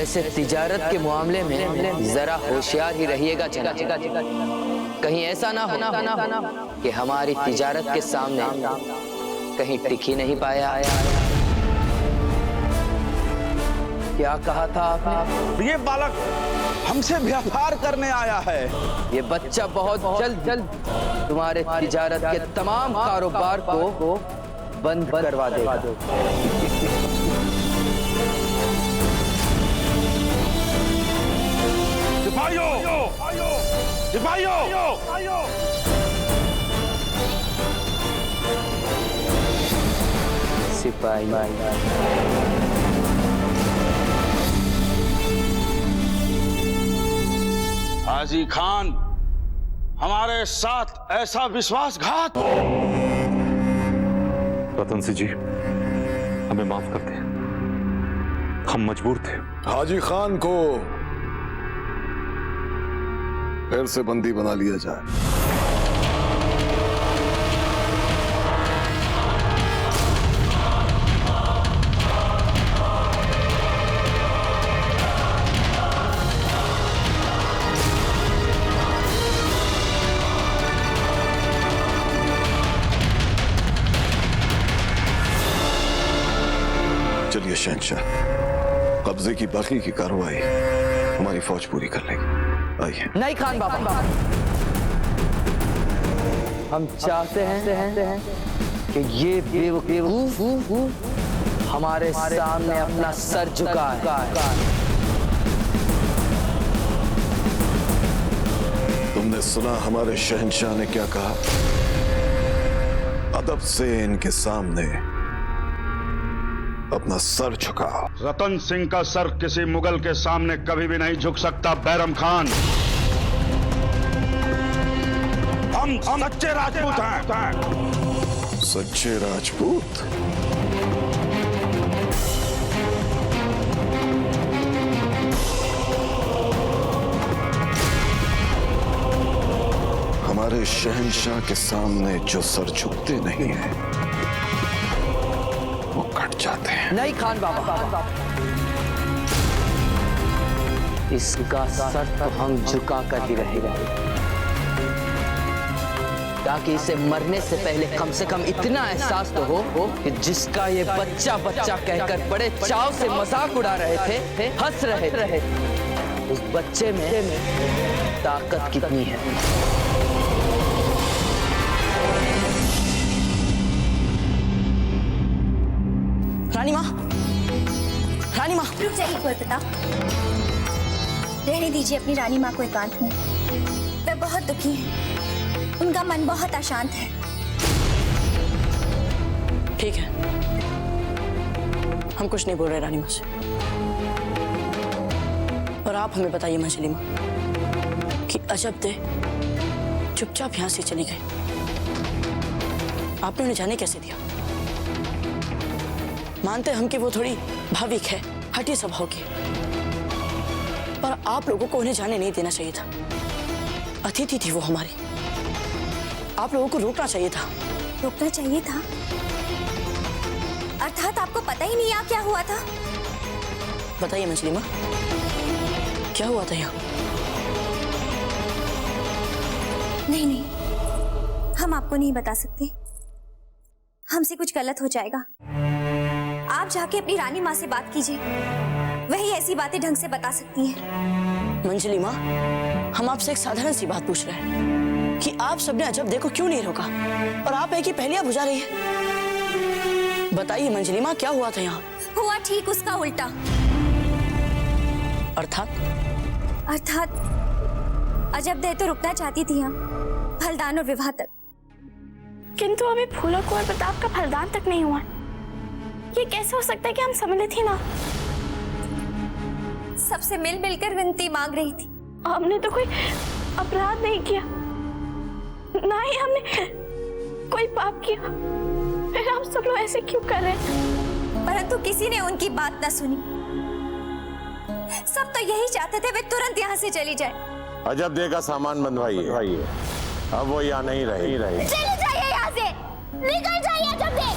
वैसे तिजारत के मामले में जरा होशियार ही रहिएगा जनाब। कहीं ऐसा ना हो कि हमारी तिजारत के सामने कहीं टिक ही नहीं पाया। क्या कहा था आपने? ये बालक हमसे व्यापार करने आया है। ये बच्चा बहुत जल्द तुम्हारे तिजारत के तमाम कारोबार को बंद करवा देगा। सिपाही हाजी खान, हमारे साथ ऐसा विश्वासघात। रतन सिंह जी, हमें माफ कर दें, हम मजबूर थे। हाजी खान को फिर से बंदी बना लिया जाए। चलिए शहंशाह, कब्जे की बाकी की कार्रवाई हमारी फौज पूरी कर लेगी। आइए। नहीं खान बाबा, हम चाहते हैं कि ये बेवकूफ हमारे सामने अपना सर झुकाए। तुमने सुना हमारे शहंशाह ने क्या कहा? अदब से इनके सामने अपना सर झुकाओ। रतन सिंह का सर किसी मुगल के सामने कभी भी नहीं झुक सकता बैरम खान। हम सच्चे राजपूत हैं। सच्चे राजपूत? हमारे शहंशाह के सामने जो सर झुकते नहीं है वो कट जाते हैं। नहीं खान बाबा, इसका सर तो हम झुका कर ही रहेगा, ताकि इसे मरने से पहले कम से कम इतना एहसास तो हो कि जिसका ये बच्चा कहकर बड़े चाव से मजाक उड़ा रहे थे, हंस रहे थे, उस बच्चे में ताकत कितनी है। रानी माँ रुक जाइए, कोई पता रहने दीजिए अपनी रानी माँ को एकांत में। वे बहुत दुखी हैं, उनका मन बहुत अशांत है। ठीक है, हम कुछ नहीं बोल रहे रानी माँ से। और आप हमें बताइए मंजली माँ कि अजब दे चुपचाप यहाँ से चली गई, आपने उन्हें जाने कैसे दिया? मानते हम कि वो थोड़ी भाविक है, हठी स्वभाव की, पर आप लोगों को उन्हें जाने नहीं देना चाहिए था। अतिथि थी वो हमारी, आप लोगों को रोकना चाहिए था। रोकना चाहिए था? अर्थात आपको पता ही नहीं यहाँ क्या हुआ था? बताइए मंजली माँ, क्या हुआ था यहाँ? नहीं, हम आपको नहीं बता सकते, हमसे कुछ गलत हो जाएगा। आप जाके अपनी रानी माँ से बात कीजिए, वही ऐसी बातें ढंग से बता सकती हैं। मंजली माँ, हम आपसे एक साधारण सी बात पूछ रहे हैं कि आप सबने अजब देखो क्यों नहीं रोका, और आप एक ही पहेलियां बुझा रही है। बताइए मंजली माँ, क्या हुआ था यहाँ? हुआ ठीक उसका उल्टा। अर्थात अजब देर तो रुकना चाहती थी हम फलदान और विवाह तक, किंतु अभी फूलों को और प्रताप का फलदान तक नहीं हुआ। ये कैसे हो सकता है कि हम सम्मिलित ही ना? सबसे मिल मिलकर विनती मांग रही थी। हमने तो कोई अपराध नहीं किया, ना ही हमने कोई पाप किया, फिर हम सब लोग ऐसे क्यों कर रहे हैं? परंतु किसी ने उनकी बात ना सुनी। सब तो यही चाहते थे वे तुरंत यहाँ से चली जाए। अजब दे का सामान बंधवाइए, अब वो यहाँ नहीं रहे। चले जाइए यहाँ से, निकल जाइए अजब दे।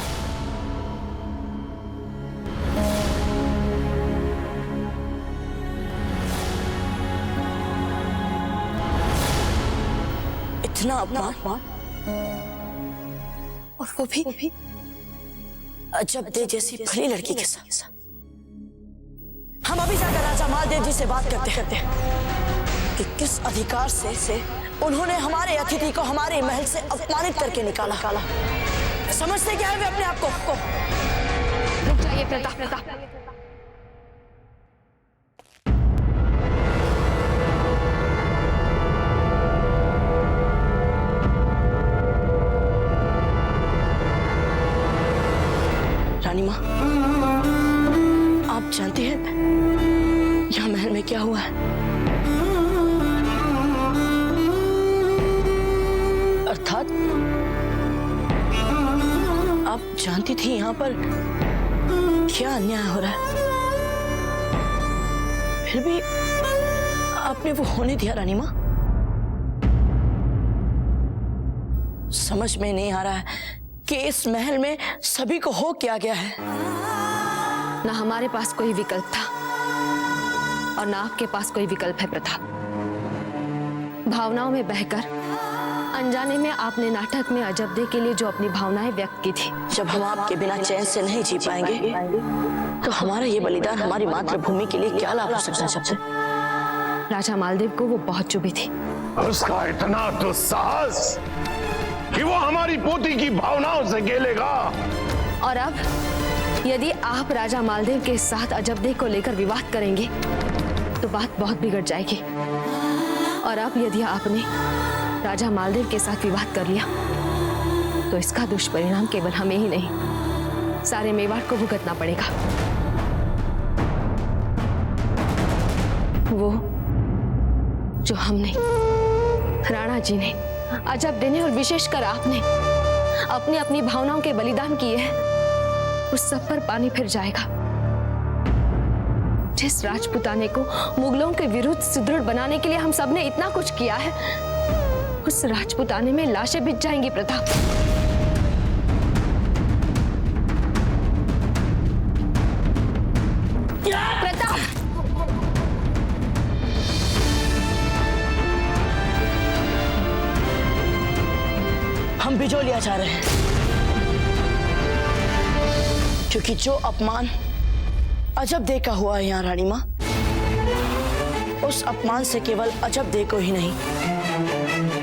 इतना अपमान, और वो भी अजब दे जैसी भली लड़की के साथ। हम अभी जाकर राजा मालदेव जी से बात करते हैं कि किस अधिकार से उन्होंने हमारे अतिथि को हमारे महल से अपमानित करके निकाला। समझते क्या है वे अपने आप को? रुक जाइए प्रताप। रानी माँ, आप जानती हैं यहाँ महल में क्या हुआ है? अर्थात आप जानती थी यहाँ पर क्या अन्याय हो रहा है, फिर भी आपने वो होने दिया रानी माँ? समझ में नहीं आ रहा है कि इस महल में सभी को हो क्या गया है। ना हमारे पास कोई विकल्प था और ना आपके पास कोई विकल्प है प्रताप। भावनाओं में बहकर अनजाने में आपने नाटक में अजबदे के लिए जो अपनी भावनाएं व्यक्त की थी। जब हम आपके बिना चैन से नहीं जी पाएंगे तो हमारा ये बलिदान हमारी मातृभूमि के लिए क्या लाभ हो सकता है? सबसे राजा मालदेव को वो बहुत चुभी थी। उसका इतना दुस्साहस कि वो हमारी पोती की भावनाओं से खेलेगा। और अब यदि आप राजा मालदेव के साथ अजबदे को लेकर विवाद करेंगे तो बात बहुत बिगड़ जाएगी। और अब यदि आपने राजा मालदेव के साथ विवाद कर लिया तो इसका दुष्परिणाम केवल हमें ही नहीं, सारे मेवाड़ को भुगतना पड़ेगा। वो जो हमने, राणा जी ने, अजबदे ने और विशेषकर आपने अपनी अपनी भावनाओं के बलिदान किए हैं, उस सब पर पानी फिर जाएगा। जिस राजपुताने को मुगलों के विरुद्ध सुदृढ़ बनाने के लिए हम सब ने इतना कुछ किया है, उस राजपुताने में लाशें बिछ जाएंगी प्रताप। प्रताप, हम बिजोलिया जा रहे हैं क्योंकि जो अपमान अजबदे का हुआ है यहाँ रानी माँ, उस अपमान से केवल अजबदे को ही नहीं,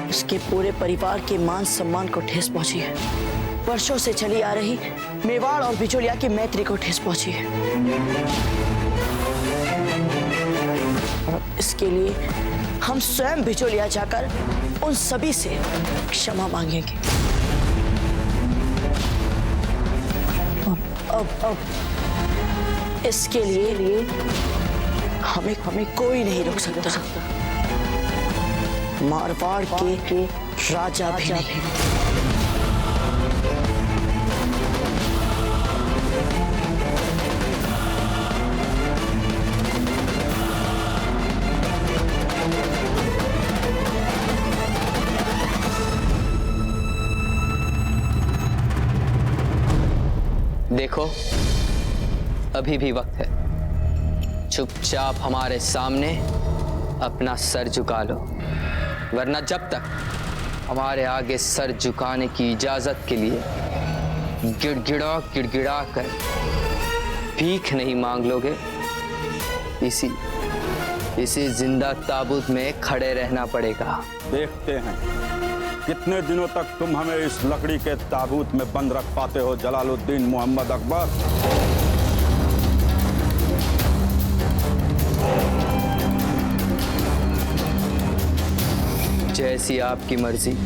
उसके पूरे परिवार के मान सम्मान को ठेस पहुंची है। वर्षों से चली आ रही मेवाड़ और बिचौलिया की मैत्री को ठेस पहुंची है। और इसके लिए हम स्वयं बिचौलिया जाकर उन सभी से क्षमा मांगेंगे। अब इसके लिए हमें कोई नहीं रोक सकता, मारवाड़ के राजा भी नहीं। देखो, अभी भी वक्त है, चुपचाप हमारे सामने अपना सर झुका लो, वरना जब तक हमारे आगे सर झुकाने की इजाजत के लिए गिड़गिड़ा कर भीख नहीं मांग लोगे, इसी जिंदा ताबूत में खड़े रहना पड़ेगा। देखते हैं कितने दिनों तक तुम हमें इस लकड़ी के ताबूत में बंद रख पाते हो, जलालुद्दीन मोहम्मद अकबर। जैसी आपकी मर्जी।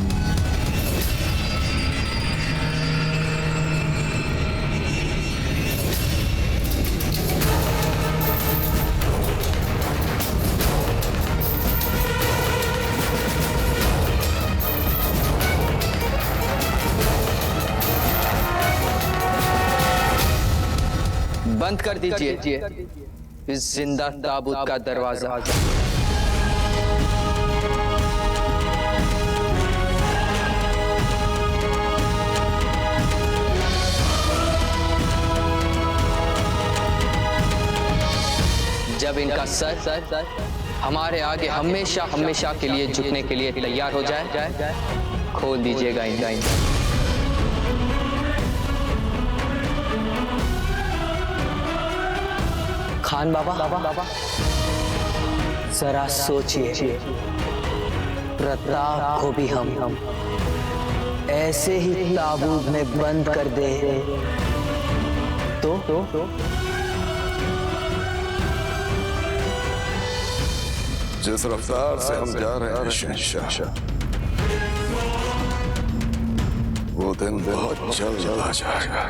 बंद कर दीजिए इस जिंदा ताबूत का दरवाजा। जब इनका सर हमारे आगे हमेशा हमेशा के लिए झुकने के लिए तैयार हो जाए। खोल दीजिएगा इनका। खान बाबा जरा सोचिए, प्रताप को भी हम ऐसे ही ताबूत में बंद कर दे तो जिस रफ्तार से हम जा रहे हैं शहंशाह, वो दिन बहुत जल्द आ जाएगा।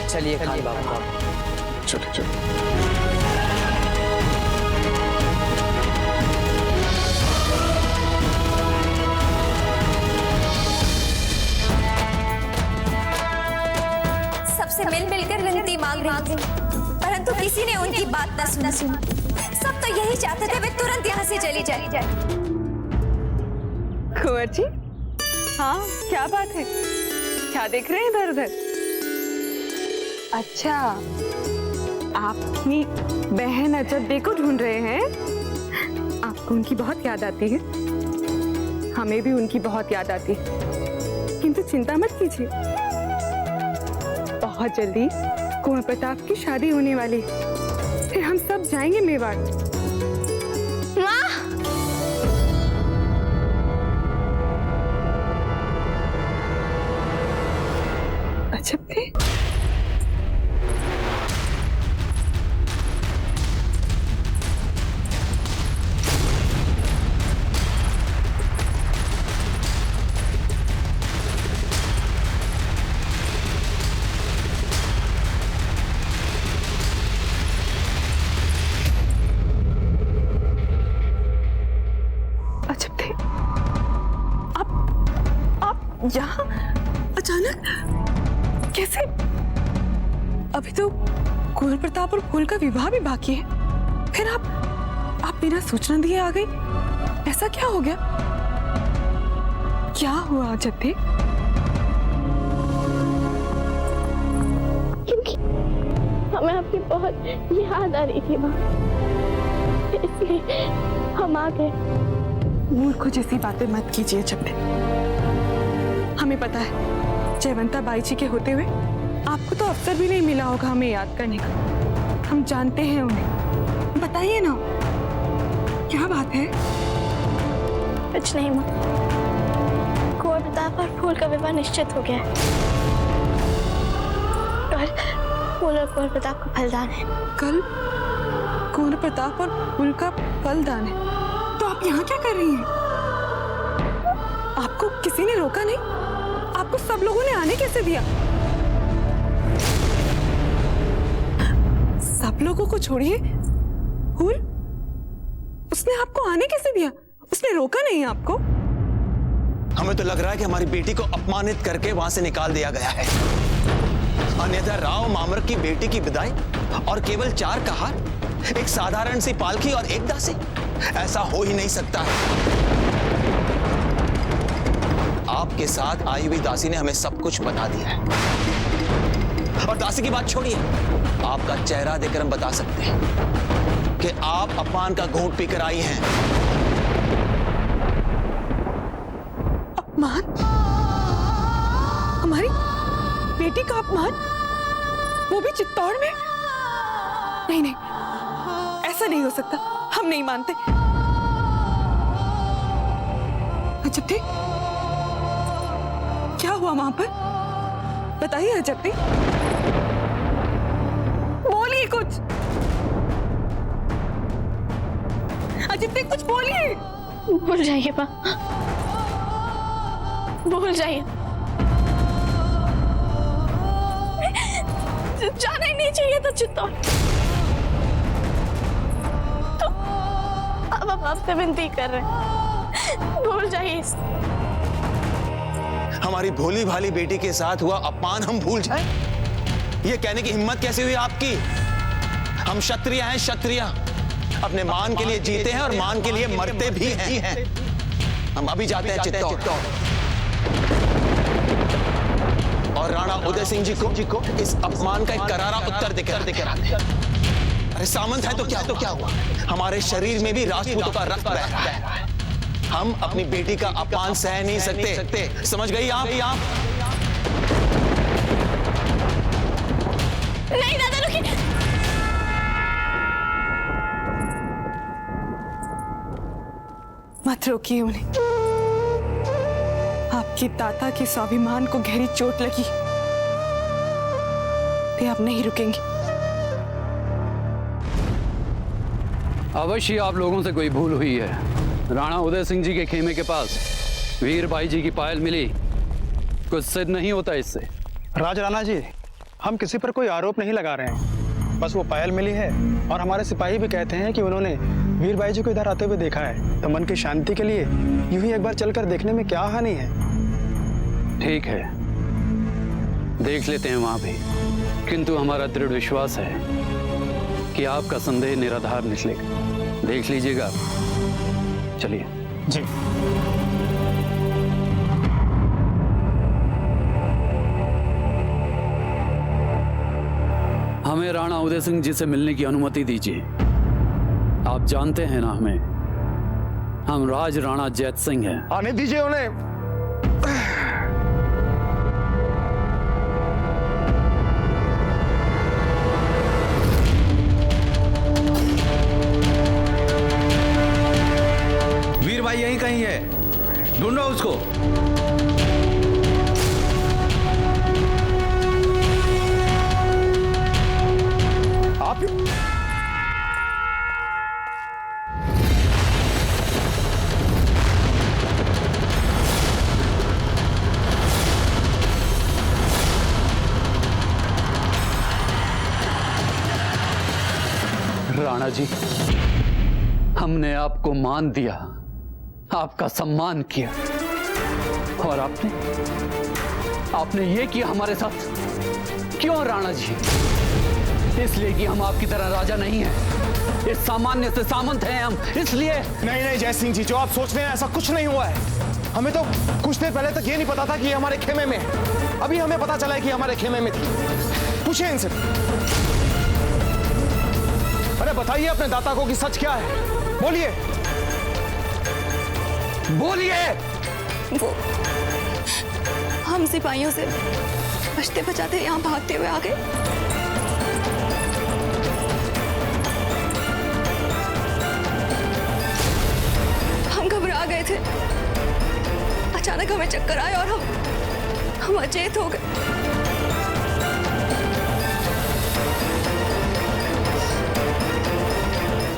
चलिए खान बाबा, चलिए। सबसे मिल मिलकर विनती मांग रही थी, परंतु किसी ने उनकी बात न सुनी। सब तो यही चाहते थे वे तुरंत यहाँ से चली जाए। कुंवर जी, हाँ क्या बात है? क्या देख रहे हैं इधर उधर? अच्छा, आप अपनी बहन अजब को ढूंढ रहे हैं? आपको उनकी बहुत याद आती है? हमें भी उनकी बहुत याद आती है, किंतु चिंता मत कीजिए, बहुत जल्दी कुंवर प्रताप की शादी होने वाली है, फिर हम सब जाएंगे मेवाड़। माँ! अजब थे। यहाँ अचानक कैसे? अभी तो कुंवर प्रताप और फूल का विवाह भी बाकी है, फिर आप बिना सूचना दिए आ गई, ऐसा क्या हो गया? क्या हुआ अजब थे? क्योंकि हमें आपकी बहुत याद आ रही थी माँ, इसलिए हम आ गए। मूर्ख जैसी बातें मत कीजिए अजब थे। हमें पता है जयवंता बाई जी के होते हुए आपको तो अवसर भी नहीं मिला होगा हमें याद करने का। हम जानते हैं उन्हें, बताइए ना क्या बात है? कुछ नहीं माँ, कुंवर प्रताप और फूल का विवाह निश्चित हो गया है और फूल और कुंवर प्रताप का फलदान है। कल कुंवर प्रताप और फूल का फलदान है, तो आप यहाँ क्या कर रही हैं? आपको किसी ने रोका नहीं? आपको सब लोगों ने आने कैसे दिया? सब लोगों को छोड़िए, फूल उसने आपको आने कैसे दिया? उसने रोका नहीं आपको? हमें तो लग रहा है कि हमारी बेटी को अपमानित करके वहां से निकाल दिया गया है, अन्यथा राव मामर की बेटी की विदाई और केवल 4 कहार, एक साधारण सी पालकी और एक दासी, ऐसा हो ही नहीं सकता है। आपके साथ आई हुई दासी ने हमें सब कुछ बता दिया है, और दासी की बात छोड़िए, आपका चेहरा देखकर हम बता सकते हैं कि आप अपमान का घूंट पीकर आई हैं। अपमान? हमारी बेटी का अपमान? वो भी चित्तौड़ में? नहीं नहीं, ऐसा नहीं हो सकता, हम नहीं मानते। अजब थे, क्या हुआ वहां पर? बताइए अजब थे, बोलिए कुछ। अजब थे, कुछ बोलिए। भूल जाइए माँ, भूल जाइए, जाना ही नहीं चाहिए था चित्तौड़। तो अब हम आपसे विनती कर रहे हैं, भूल जाइए इसे। हमारी भोली भाली बेटी के साथ हुआ अपमान हम भूल जाएं? ये कहने की हिम्मत कैसे हुई आपकी? हम क्षत्रिय हैं, क्षत्रिय अपने मान के लिए जीते हैं और मान के लिए मरते भी हैं। हम अभी जाते हैं चित्तौड़ और राणा उदय सिंह जी को इस अपमान का एक करारा उत्तर देकर आते हैं। अरे सामंत है तो क्या हुआ? हमारे शरीर में भी राजपूतों का रक्त बह रहा है। हम अपनी बेटी का अपमान सह नहीं सकते। समझ गई आप? नहीं दादा रुकिए। मत रोकिए उन्हें। आपके दादा के स्वाभिमान को गहरी चोट लगी। वे अब नहीं रुकेंगे। अवश्य आप लोगों से कोई भूल हुई है। राणा उदय सिंह जी के खेमे के पास वीर भाई जी की पायल मिली। कुछ सिद्ध नहीं होता इससे। राज राणा जी, हम किसी पर कोई आरोप नहीं लगा रहे हैं। बस वो पायल मिली है और हमारे सिपाही भी कहते हैं कि उन्होंने वीर भाई जी को इधर आते हुए देखा है। तो मन की शांति के लिए यूं ही एक बार चलकर देखने में क्या हानि है। ठीक है, देख लेते हैं वहां भी, किंतु हमारा दृढ़ विश्वास है कि आपका संदेह निराधार निकलेगा। देख लीजिएगा। चलिए जी। हमें राणा उदय सिंह जी से मिलने की अनुमति दीजिए। आप जानते हैं ना हमें, हम राज राणा जैत सिंह हैं। आने दीजिए उन्हें। वीर भाई यहीं कहीं है, ढूंढो उसको। आप राणा जी, हमने आपको मान दिया, आपका सम्मान किया, और आपने ये किया हमारे साथ। क्यों राणा जी? इसलिए कि हम आपकी तरह राजा नहीं हैं, इस सामान्य से सामंत हैं हम, इसलिए। नहीं जय सिंह जी, जो आप सोच रहे हैं ऐसा कुछ नहीं हुआ है। हमें तो कुछ देर पहले तक ये नहीं पता था कि ये हमारे खेमे में है। अभी हमें पता चला है कि हमारे खेमे में थी। पूछिए इनसे। अरे बताइए अपने दाता को कि सच क्या है। बोलिए वो हम सिपाहियों से बचते बचाते यहाँ भागते हुए आ गए। हम घबरा गए थे। अचानक हमें चक्कर आए और हम अचेत हो गए।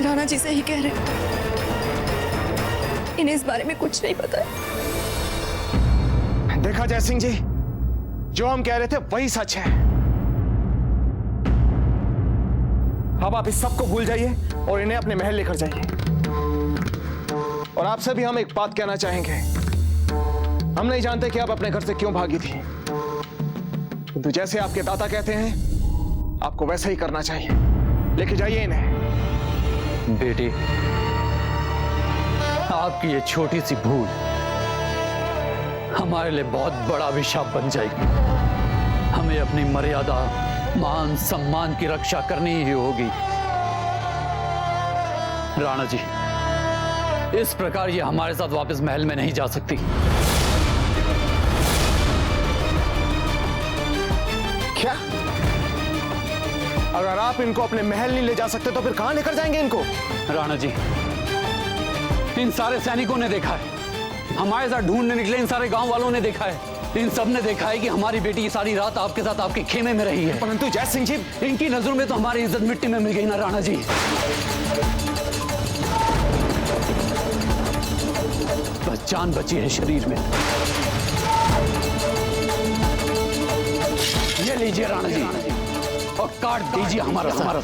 राणा जी से ही कह रहे, इन्हें इस बारे में कुछ नहीं पता है। देखा जय सिंह जी, जो हम कह रहे थे वही सच है। अब आप इस सब को भूल जाइए और इन्हें अपने महल लेकर जाइए। और आपसे भी हम एक बात कहना चाहेंगे। हम नहीं जानते कि आप अपने घर से क्यों भागी थी, किंतु जैसे आपके दाता कहते हैं आपको वैसा ही करना चाहिए। लेके जाइए इन्हें। बेटी, आपकी ये छोटी सी भूल हमारे लिए बहुत बड़ा अभिशाप बन जाएगी। हमें अपनी मर्यादा, मान सम्मान की रक्षा करनी ही होगी। राणा जी, इस प्रकार ये हमारे साथ वापस महल में नहीं जा सकती। क्या? अगर आप इनको अपने महल नहीं ले जा सकते तो फिर कहां लेकर जाएंगे इनको? राणा जी, इन सारे सैनिकों ने देखा है, हमारे साथ ढूंढने निकले इन सारे गांव वालों ने देखा है, इन सब ने देखा है कि हमारी बेटी सारी रात आपके साथ आपके खेमे में रही है। परंतु जय सिंह जी, इनकी नजरों में तो हमारी इज्जत मिट्टी में मिल गई ना राणा जी। बस जान बची है शरीर में। ये लीजिए राणा जी, और काट दीजिए हमारा सर।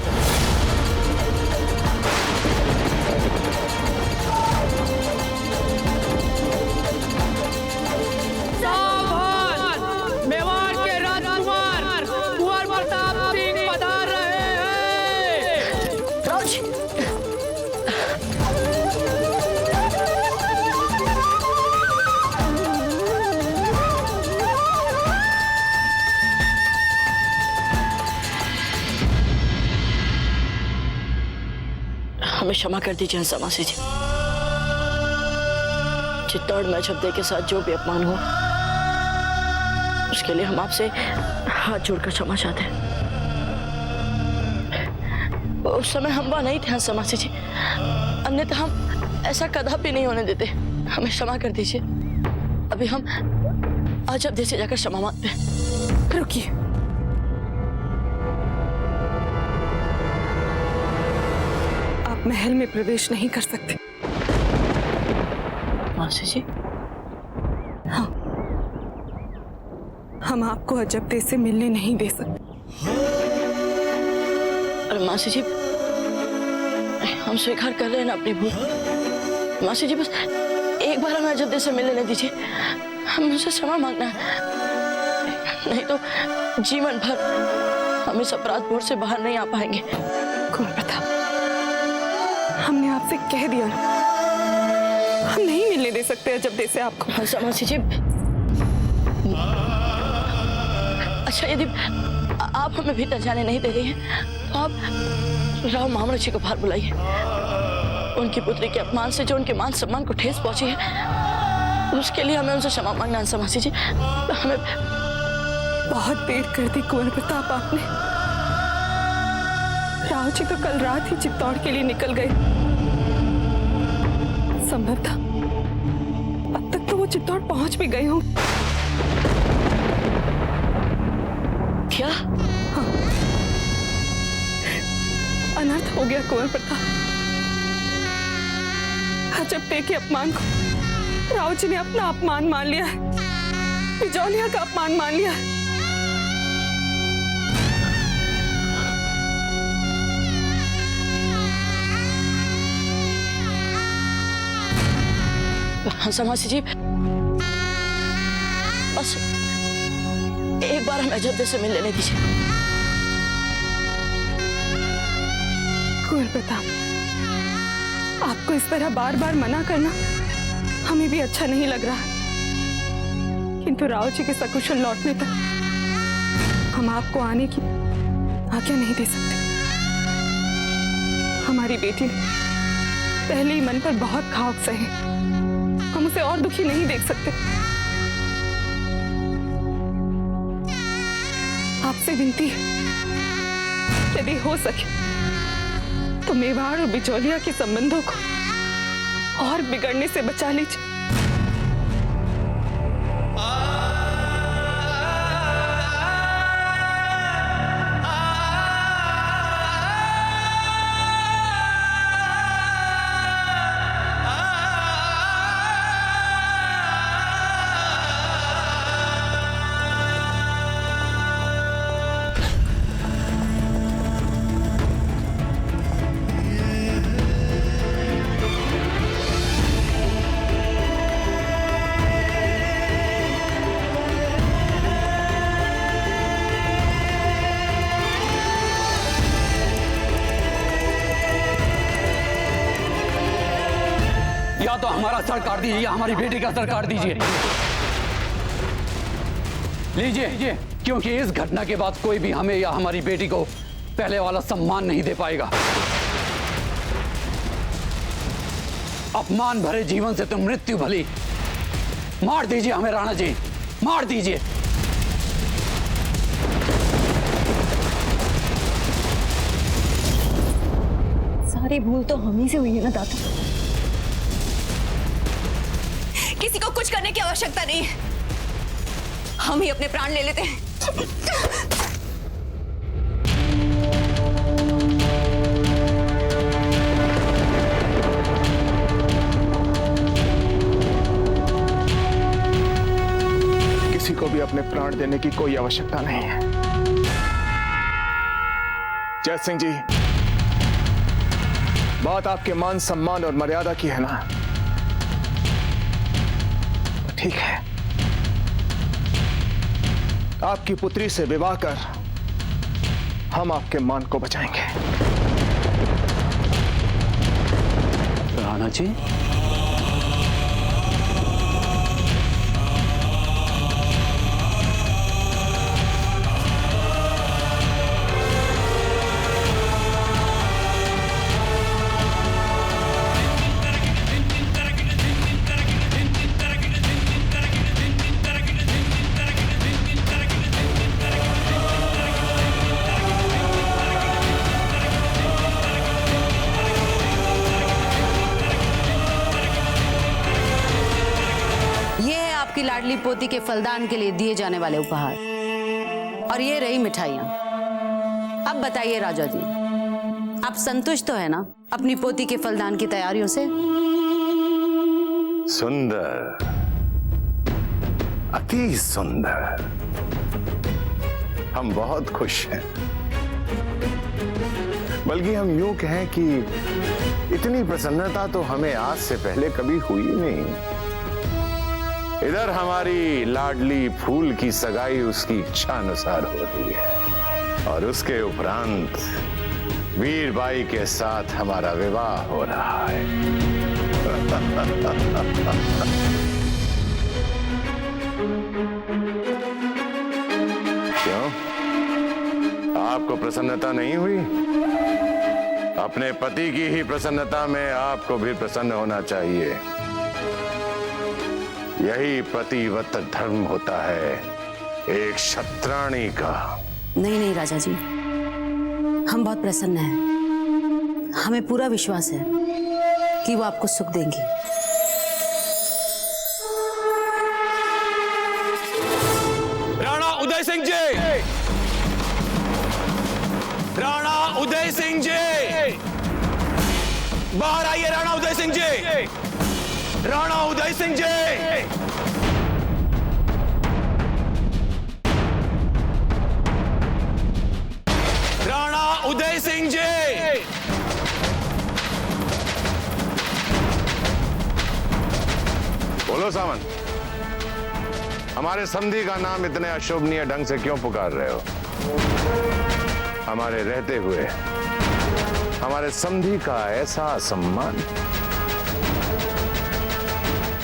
मेवाड़ के राजकुमार कुंवर प्रताप सिंह पधार रहे हैं। हमें क्षमा कर दीजिए हंसा मासी जी। चित्तौड़ में शब्द के साथ जो भी अपमान हो उसके लिए हम आपसे हाथ जोड़कर क्षमा चाहते हैं। उस समय हम वहां नहीं थे हंसा मासी जी, अन्यथा हम ऐसा कदापि नहीं होने देते। हमें क्षमा कर दीजिए। अभी हम आज अब देश जाकर क्षमा मांगते हैं। रुकिए, आप महल में प्रवेश नहीं कर सकते। मासी जी, हाँ, हम आपको अजब देश से मिलने नहीं दे सकते। अरे मासी जी, हम स्वीकार कर रहे हैं ना अपनी भूल। मासी जी, बस एक बार हमें अजब देश से मिल लेने दीजिए। हम उनसे क्षमा मांगना है, नहीं तो जीवन भर हम इस अपराध बोझ से बाहर नहीं आ पाएंगे। कुंवर प्रताप, हमने आपसे कह दिया ना, हम नहीं मिलने दे सकते अजब देश से आपको। हाँ मासी जी, अच्छा यदि आप हमें भीतर जाने नहीं दे रही हैं तो आप राव मामर जी को बाहर बुलाइए। उनकी पुत्री के अपमान से जो उनके मान सम्मान को ठेस पहुंची है, उसके लिए हमें उनसे क्षमा मांगना है मासी जी। हमें बहुत देर कर दी कुंवर प्रताप आपने। राव जी तो कल रात ही चित्तौड़ के लिए निकल गए। संभव था अब तक तो वो चित्तौड़ पहुंच भी गए हों। क्या? हाँ, अनर्थ हो गया कुंवर प्रताप। अजब दे के अपमान को राव जी ने अपना अपमान मान लिया है, बिजौलिया का अपमान मान लिया है। हंसा मासी जी, बस एक बार हमें अजब से मिल लेने दीजिए। कुंवर प्रताप, आपको इस तरह बार बार मना करना हमें भी अच्छा नहीं लग रहा, किंतु राव जी के सकुशल लौटने तक हम आपको आने की आज्ञा नहीं दे सकते। हमारी बेटी ने पहले ही मन पर बहुत घाव सहे, हम उसे और दुखी नहीं देख सकते। आपसे विनती है, यदि हो सके तो मेवाड़ और बिचौलिया के संबंधों को और बिगड़ने से बचा लीजिए। या तो हमारा सर काट दीजिए या हमारी बेटी का सर काट दीजिए। लीजिए, क्योंकि इस घटना के बाद कोई भी हमें या हमारी बेटी को पहले वाला सम्मान नहीं दे पाएगा। अपमान भरे जीवन से तो मृत्यु भली। मार दीजिए हमें राणा जी, मार दीजिए। सारी भूल तो हम ही से हुई है ना दादा। किसी को कुछ करने की आवश्यकता नहीं है, हम ही अपने प्राण ले लेते हैं। किसी को भी अपने प्राण देने की कोई आवश्यकता नहीं है। जय सिंह जी, बात आपके मान सम्मान और मर्यादा की है ना? ठीक है, आपकी पुत्री से विवाह कर हम आपके मान को बचाएंगे। राणा जी, लाडली पोती के फलदान के लिए दिए जाने वाले उपहार, और ये रही मिठाइयां। अब बताइए राजा जी, आप संतुष्ट तो है ना अपनी पोती के फलदान की तैयारियों से? सुंदर, अति सुंदर। हम बहुत खुश हैं। बल्कि हम यूं कहें कि इतनी प्रसन्नता तो हमें आज से पहले कभी हुई नहीं। इधर हमारी लाडली फूल की सगाई उसकी इच्छा अनुसार हो रही है, और उसके उपरांत वीरबाई के साथ हमारा विवाह हो रहा है। क्यों, आपको प्रसन्नता नहीं हुई? अपने पति की ही प्रसन्नता में आपको भी प्रसन्न होना चाहिए। यही पतिव्रत धर्म होता है एक क्षत्राणी का। नहीं नहीं राजा जी, हम बहुत प्रसन्न हैं। हमें पूरा विश्वास है कि वो आपको सुख देंगी। राणा उदय सिंह जी, राणा उदय सिंह जी, बाहर आइए। राणा उदय सिंह जी, राणा उदय सिंह जी। राणा उदय सिंह जी, बोलो सामंत, हमारे संधि का नाम इतने अशोभनीय ढंग से क्यों पुकार रहे हो? हमारे रहते हुए हमारे संधि का ऐसा सम्मान।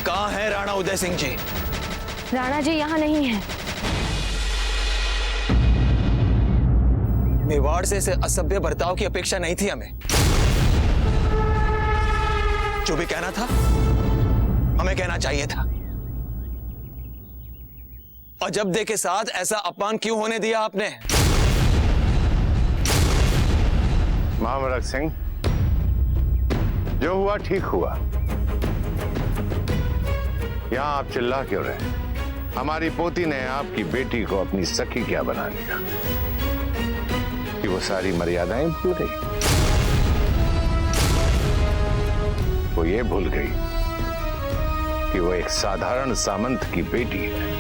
कहां है राणा उदय सिंह जी? राणा जी यहाँ नहीं है। मेवाड़ से ऐसे असभ्य बर्ताव की अपेक्षा नहीं थी हमें। जो भी कहना था हमें कहना चाहिए था। अजबदे के साथ ऐसा अपमान क्यों होने दिया आपने? महामरक सिंह, जो हुआ ठीक हुआ। यहां आप चिल्ला क्यों रहे? हमारी पोती ने आपकी बेटी को अपनी सखी क्या बना लिया कि वो सारी मर्यादाएं भूल गई। वो ये भूल गई कि वो एक साधारण सामंत की बेटी है।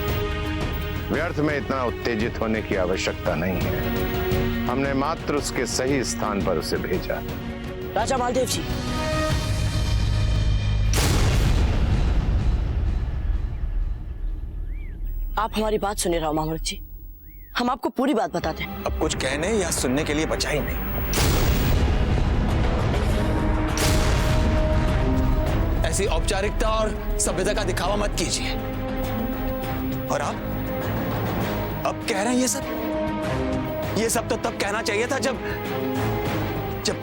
व्यर्थ में इतना उत्तेजित होने की आवश्यकता नहीं है। हमने मात्र उसके सही स्थान पर उसे भेजा। राजा मालदेव जी, आप हमारी बात सुनिए। राव मामरक जी, हम आपको पूरी बात बताते हैं। अब कुछ कहने या सुनने के लिए बचा ही नहीं। ऐसी औपचारिकता और सभ्यता का दिखावा मत कीजिए। और आप अब कह रहे हैं ये सब तो तब कहना चाहिए था जब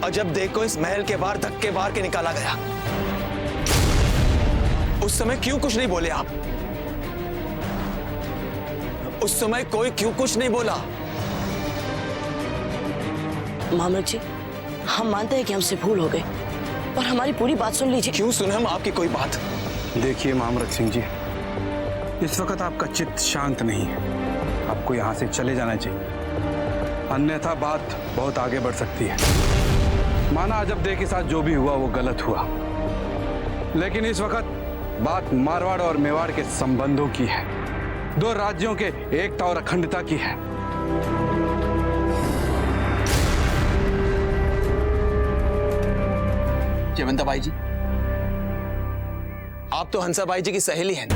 अजबदे को इस महल के बाहर धक्के मार के निकाला गया। उस समय क्यों कुछ नहीं बोले आप? उस समय कोई क्यों कुछ नहीं बोला? मामरक जी, हम मानते हैं कि हमसे भूल हो गई, पर हमारी पूरी बात सुन लीजिए। क्यों सुने हम आपकी कोई बात? देखिए महामरक सिंह जी, इस वक्त आपका चित्त शांत नहीं है। आपको यहाँ से चले जाना चाहिए, अन्यथा बात बहुत आगे बढ़ सकती है। माना अजबदे के साथ जो भी हुआ वो गलत हुआ, लेकिन इस वक्त बात मारवाड़ और मेवाड़ के संबंधों की है, दो राज्यों के एकता और अखंडता की है। जयवंताबाई जी, आप तो हंसाबाई जी की सहेली हैं।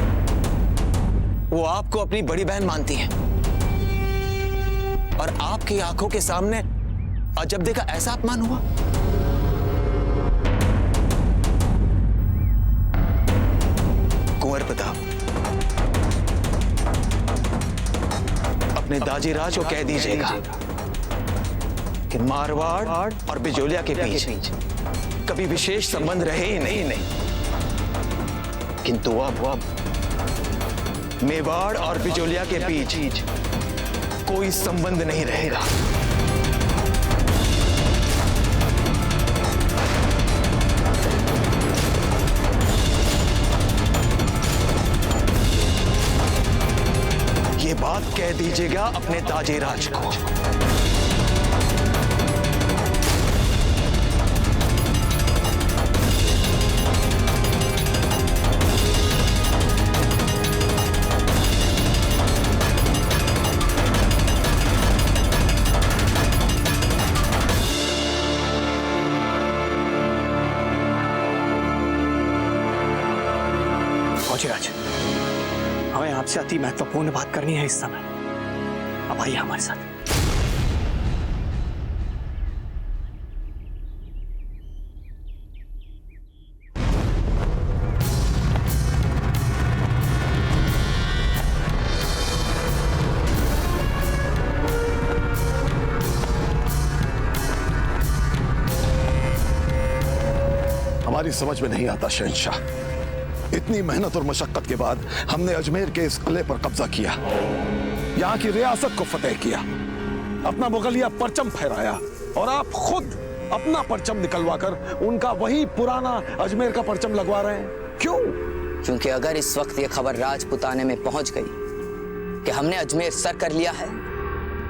वो आपको अपनी बड़ी बहन मानती हैं, और आपकी आंखों के सामने अजबदे का ऐसा अपमान हुआ। कुंवर प्रताप, अपने दाजीराज को कह दीजिएगा कि मारवाड़ और बिजोलिया के बीच कभी विशेष संबंध रहे ही नहीं। किंतु अब मेवाड़ और बिजोलिया के बीच कोई संबंध नहीं रहेगा। कह दीजिएगा अपने ताजे राज को। फौजीराज, हमें आपसे अति महत्वपूर्ण बात करनी है इस समय। अब आइए हमारे साथ। हमारी समझ में नहीं आता शहंशाह, इतनी मेहनत और मशक्कत के बाद हमने अजमेर के इस किले पर कब्जा किया, यहाँ की रियासत को फतेह किया, अपना मुगलिया परचम फहराया, और आप खुद अपना परचम निकलवाकर उनका वही पुराना अजमेर का परचम लगवा रहे हैं। क्यों? क्योंकि अगर इस वक्त ये खबर राजपुताने में पहुंच गई कि हमने अजमेर सर कर लिया है,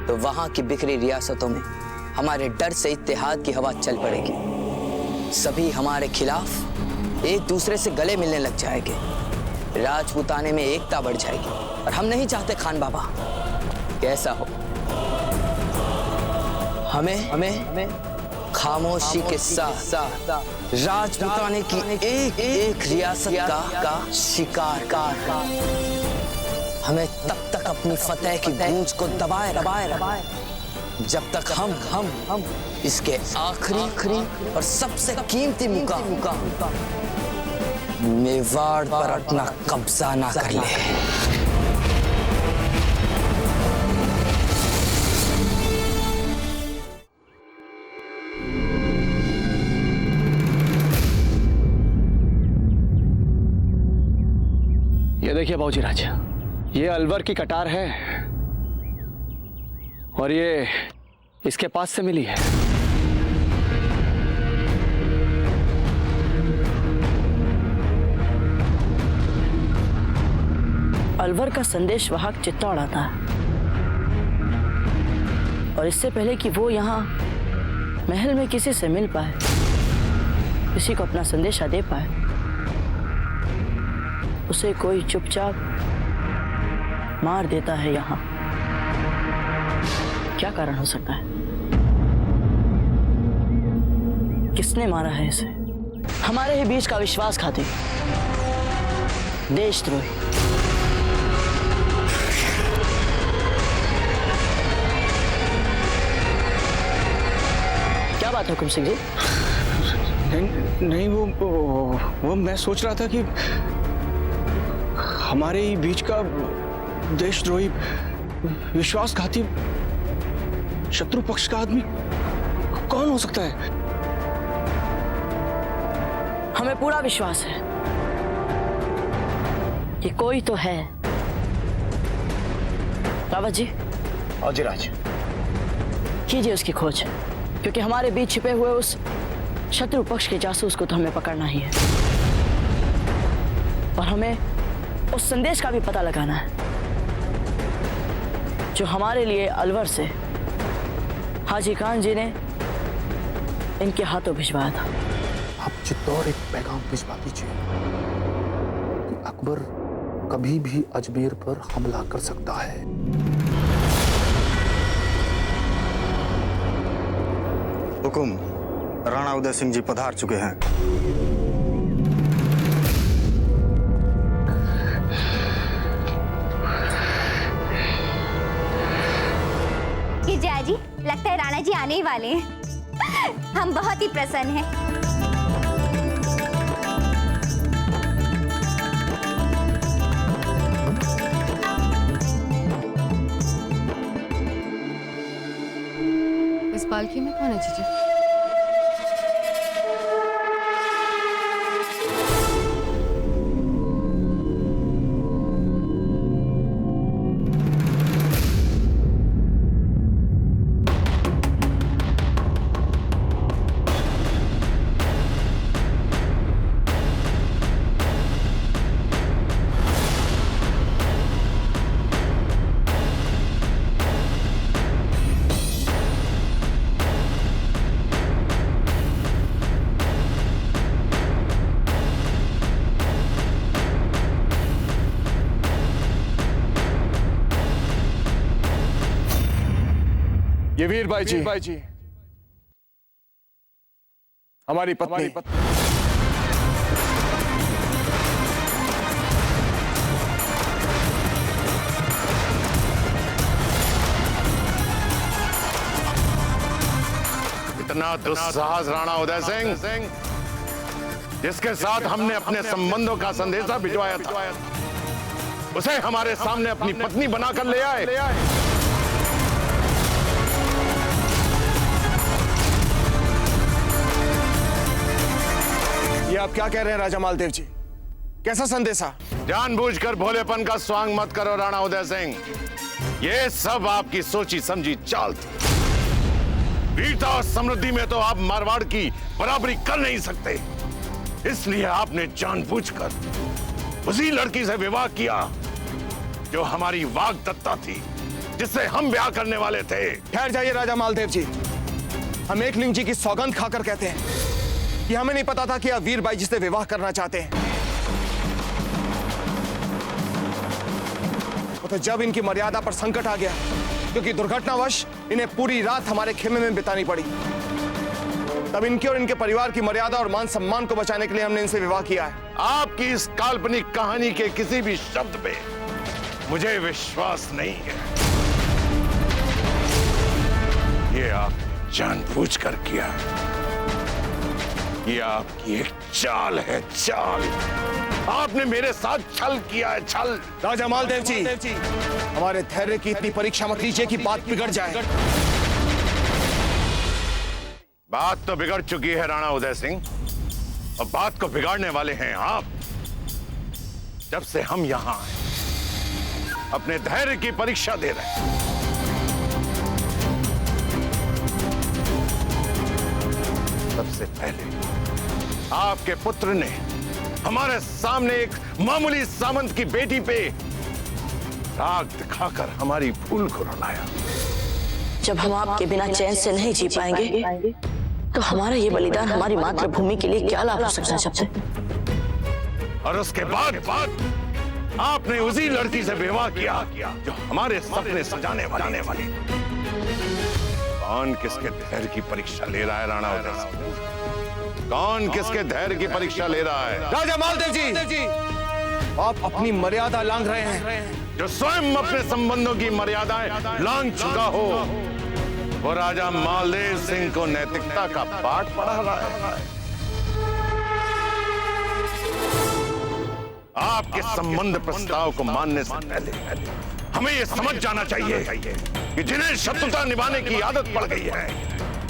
तो वहां की बिखरी रियासतों में हमारे डर से इत्तेहाद की हवा चल पड़ेगी। सभी हमारे खिलाफ एक दूसरे से गले मिलने लग जाएंगे, राजपुताने में एकता बढ़ जाएगी, और हम नहीं चाहते खान बाबा कैसा हो। हमें खामोशी के साथ राजपुताने की एक एक रियासत का शिकार हमें तब तक अपनी फतेह की गूंज को दबाए जब तक हम इसके आखिरी और सबसे कीमती मुका मेवाड़ पर अपना कब्जा ना कर ले। ये देखिए बाबूजीराज, ये अलवर की कटार है और ये इसके पास से मिली है। अलवर का संदेश वाहक चित्तौड़ आता है, और इससे पहले कि वो यहाँ महल में किसी से मिल पाए, किसी को अपना संदेशा दे पाए, उसे कोई चुपचाप मार देता है। यहाँ क्या कारण हो सकता है? किसने मारा है इसे? हमारे ही बीच का विश्वासघाती, देशद्रोही। क्या बात है हुकुम सिंह जी? नहीं वो मैं सोच रहा था कि हमारे ही बीच का देशद्रोही, विश्वासघाती, शत्रु पक्ष का आदमी कौन हो सकता है? हमें पूरा विश्वास है कि कोई तो है। रावत जी, फौजीराज, कीजिए उसकी खोज, क्योंकि हमारे बीच छिपे हुए उस शत्रु पक्ष के जासूस को तो हमें पकड़ना ही है, और हमें उस संदेश का भी पता लगाना है जो हमारे लिए अलवर से हाजी खान जी ने इनके हाथों भिजवाया था। आप चित्तौड़ एक पैगाम भिजवा दीजिए कि अकबर कभी भी अजमेर पर हमला कर सकता है। हुकुम, राणा उदय सिंह जी पधार चुके हैं। जया जी, लगता है राणा जी आने ही वाले हैं। हम बहुत ही प्रसन्न हैं। इस पालकी में कौन है जीजा? ये वीरबाई जी हमारी पत्नी इतना दुस्साहस राणा उदय सिंह, जिसके साथ हमने अपने संबंधों का संदेशा भिजवाया था, उसे हमारे सामने अपनी पत्नी बनाकर ले आए। ये आप क्या कह रहे हैं राजा मालदेव जी? कैसा संदेशा? जानबूझकर भोलेपन का स्वांग मत करो राणा उदय सिंह, ये सब आपकी सोची समझी चाल थी। वीरता और समृद्धि में तो आप मारवाड़ की बराबरी कर नहीं सकते, इसलिए आपने जानबूझकर उसी लड़की से विवाह किया जो हमारी वाग्दत्ता थी, जिससे हम ब्याह करने वाले थे। ठहर जाइए राजा मालदेव जी, हम एकलिंग जी की सौगंध खाकर कहते हैं कि हमें नहीं पता था कि आप वीरबाई जी से विवाह करना चाहते हैं। तो जब इनकी मर्यादा पर संकट आ गया, क्योंकि दुर्घटनावश इन्हें पूरी रात हमारे खेमे में बितानी पड़ी, तब इनके और इनके परिवार की मर्यादा और मान सम्मान को बचाने के लिए हमने इनसे विवाह किया है। आपकी इस काल्पनिक कहानी के किसी भी शब्द पे मुझे विश्वास नहीं है। ये आप जानबूझकर किया है, ये आपकी एक चाल है, चाल। आपने मेरे साथ छल किया है, छल। राजा मालदेव जी, हमारे धैर्य की इतनी परीक्षा मत लीजिए कि बात बिगड़ जाए। बात तो बिगड़ चुकी है राणा उदय सिंह, और बात को बिगाड़ने वाले हैं आप। जब से हम यहां आए, अपने धैर्य की परीक्षा दे रहे हैं। सबसे पहले आपके पुत्र ने हमारे सामने एक मामूली सामंत की बेटी पे राग दिखाकर हमारी भूल को रुलाया। जब हम आपके बिना चैन से नहीं जी पाएंगे, तो हमारा ये बलिदान हमारी मातृभूमि के लिए क्या लाभ हो सकता है? और उसके बाद आपने उसी लड़की से विवाह किया जो हमारे सपने सजाने वाली। कौन किसके धैर्य की परीक्षा ले रहा है राणा उदय सिंह? कौन किसके धैर्य की परीक्षा ले रहा है? राजा मालदेव जी, आप अपनी मर्यादा लांघ रहे हैं। जो स्वयं अपने संबंधों की मर्यादाएं लांघ चुका हो, वो राजा मालदेव सिंह को नैतिकता का पाठ पढ़ा रहा है। आपके संबंध प्रस्ताव को मानने से पहले हमें यह समझ जाना चाहिए कि जिन्हें शत्रुता निभाने की आदत पड़ गई है,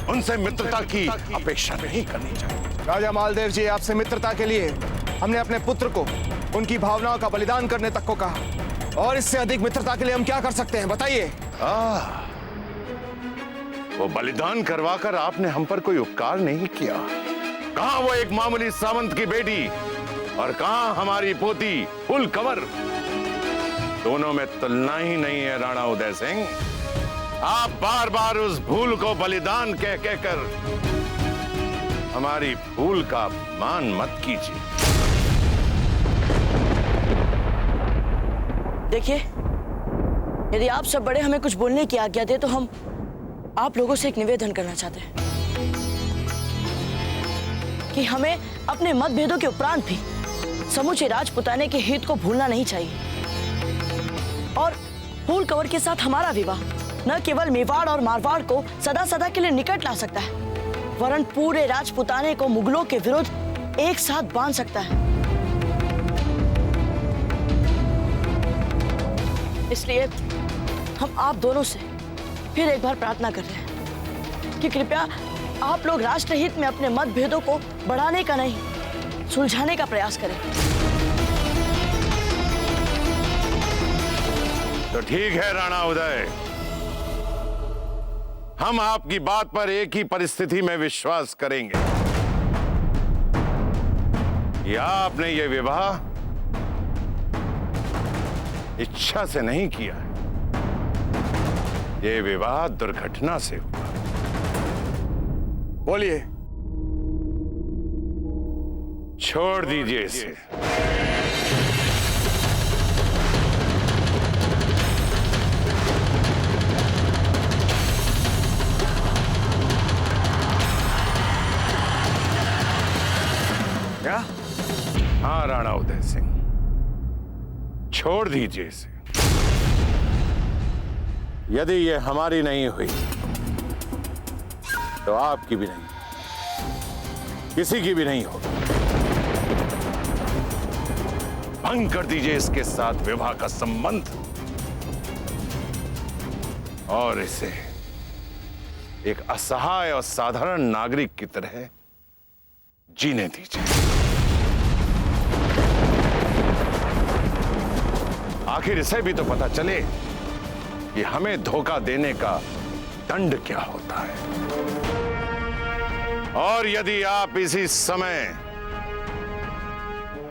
उनसे मित्रता की अपेक्षा नहीं करनी चाहिए। राजा मालदेव जी, आपसे मित्रता के लिए हमने अपने पुत्र को उनकी भावनाओं का बलिदान करने तक को कहा, और इससे अधिक मित्रता के लिए हम क्या कर सकते हैं, बताइए। वो बलिदान करवाकर आपने हम पर कोई उपकार नहीं किया। कहां वो एक मामूली सामंत की बेटी, और कहां हमारी पोती फूलकवर। दोनों में तुलना ही नहीं है राणा उदय सिंह। आप बार बार उस भूल को बलिदान कहकर हमारी भूल का अपमान मत कीजिए। देखिए, यदि आप सब बड़े हमें कुछ बोलने की आज्ञा दे, तो हम आप लोगों से एक निवेदन करना चाहते हैं कि हमें अपने मतभेदों के उपरांत भी समूचे राजपुताने के हित को भूलना नहीं चाहिए। और फूलकवर के साथ हमारा विवाह न केवल मेवाड़ और मारवाड़ को सदा सदा के लिए निकट ला सकता है, वरन पूरे राजपुताने को मुगलों के विरुद्ध एक साथ बांध सकता है। इसलिए हम आप दोनों से फिर एक बार प्रार्थना कर रहे हैं कि कृपया आप लोग राष्ट्रहित में अपने मतभेदों को बढ़ाने का नहीं, सुलझाने का प्रयास करें। तो ठीक है राणा उदय, हम आपकी बात पर एक ही परिस्थिति में विश्वास करेंगे कि आपने ये विवाह इच्छा से नहीं किया, ये विवाह दुर्घटना से हुआ। बोलिए। छोड़ दीजिए इसे। महाराणा उदय सिंह, छोड़ दीजिए इसे। यदि ये हमारी नहीं हुई तो आपकी भी नहीं, किसी की भी नहीं होगी। भंग कर दीजिए इसके साथ विवाह का संबंध और इसे एक असहाय और साधारण नागरिक की तरह जीने दीजिए। आखिर इसे भी तो पता चले कि हमें धोखा देने का दंड क्या होता है। और यदि आप इसी समय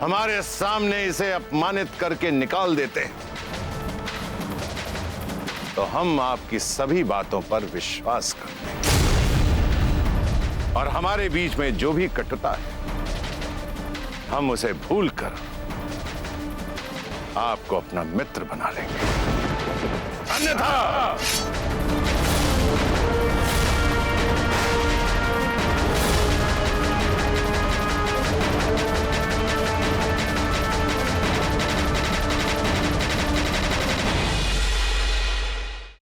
हमारे सामने इसे अपमानित करके निकाल देते तो हम आपकी सभी बातों पर विश्वास करते और हमारे बीच में जो भी कटुता है हम उसे भूलकर आपको अपना मित्र बना लेंगे। अन्यथा